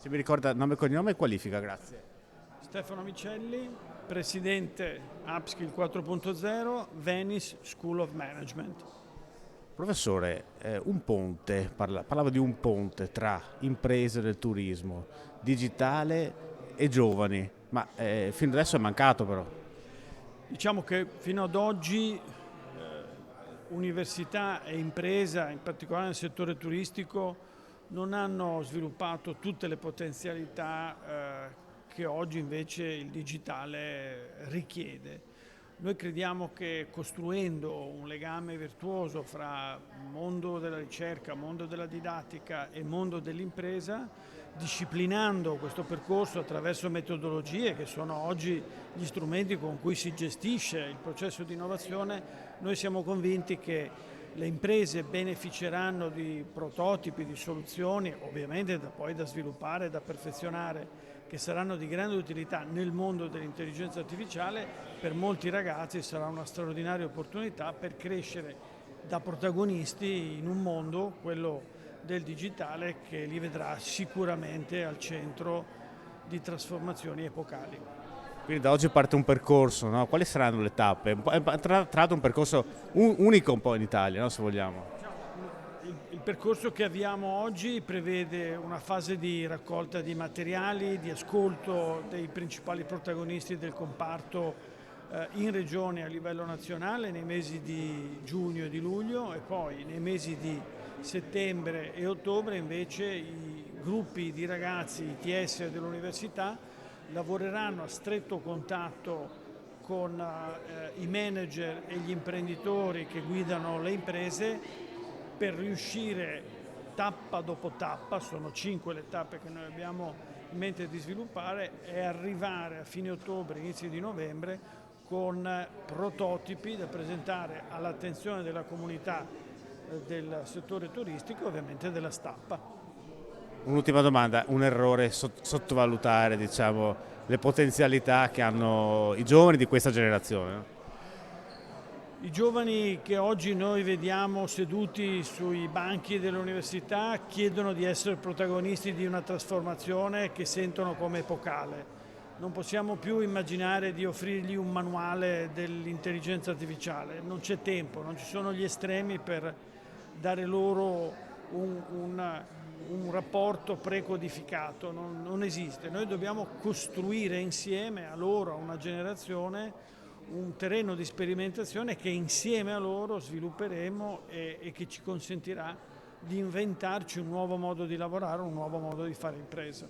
Se mi ricorda nome, cognome e qualifica, grazie. Stefano Micelli, presidente Upskill 4.0, Venice School of Management. Professore, un ponte, parlava di un ponte tra imprese del turismo, digitale e giovani, ma fino adesso è mancato però. Diciamo che fino ad oggi università e impresa, in particolare nel settore turistico, non hanno sviluppato tutte le potenzialità che oggi invece il digitale richiede. Noi crediamo che costruendo un legame virtuoso fra mondo della ricerca, mondo della didattica e mondo dell'impresa, disciplinando questo percorso attraverso metodologie che sono oggi gli strumenti con cui si gestisce il processo di innovazione, noi siamo convinti che le imprese beneficeranno di prototipi, di soluzioni, ovviamente poi da sviluppare e da perfezionare, che saranno di grande utilità nel mondo dell'intelligenza artificiale. Per molti ragazzi sarà una straordinaria opportunità per crescere da protagonisti in un mondo, quello del digitale, che li vedrà sicuramente al centro di trasformazioni epocali. Quindi da oggi parte un percorso, no? Quali saranno le tappe? Tra l'altro un percorso unico un po' in Italia, no? Se vogliamo. Il percorso che avviamo oggi prevede una fase di raccolta di materiali, di ascolto dei principali protagonisti del comparto in regione a livello nazionale nei mesi di giugno e di luglio, e poi nei mesi di settembre e ottobre invece i gruppi di ragazzi ITS dell'università lavoreranno a stretto contatto con i manager e gli imprenditori che guidano le imprese per riuscire tappa dopo tappa, sono 5 le tappe che noi abbiamo in mente di sviluppare, e arrivare a fine ottobre, inizi di novembre con prototipi da presentare all'attenzione della comunità del settore turistico e ovviamente della stampa. Un'ultima domanda, un errore sottovalutare, diciamo, le potenzialità che hanno i giovani di questa generazione, no? I giovani che oggi noi vediamo seduti sui banchi dell'università chiedono di essere protagonisti di una trasformazione che sentono come epocale. Non possiamo più immaginare di offrirgli un manuale dell'intelligenza artificiale, non c'è tempo, non ci sono gli estremi per dare loro un rapporto precodificato, non esiste. Noi dobbiamo costruire insieme a loro, a una generazione, un terreno di sperimentazione che insieme a loro svilupperemo e che ci consentirà di inventarci un nuovo modo di lavorare, un nuovo modo di fare impresa.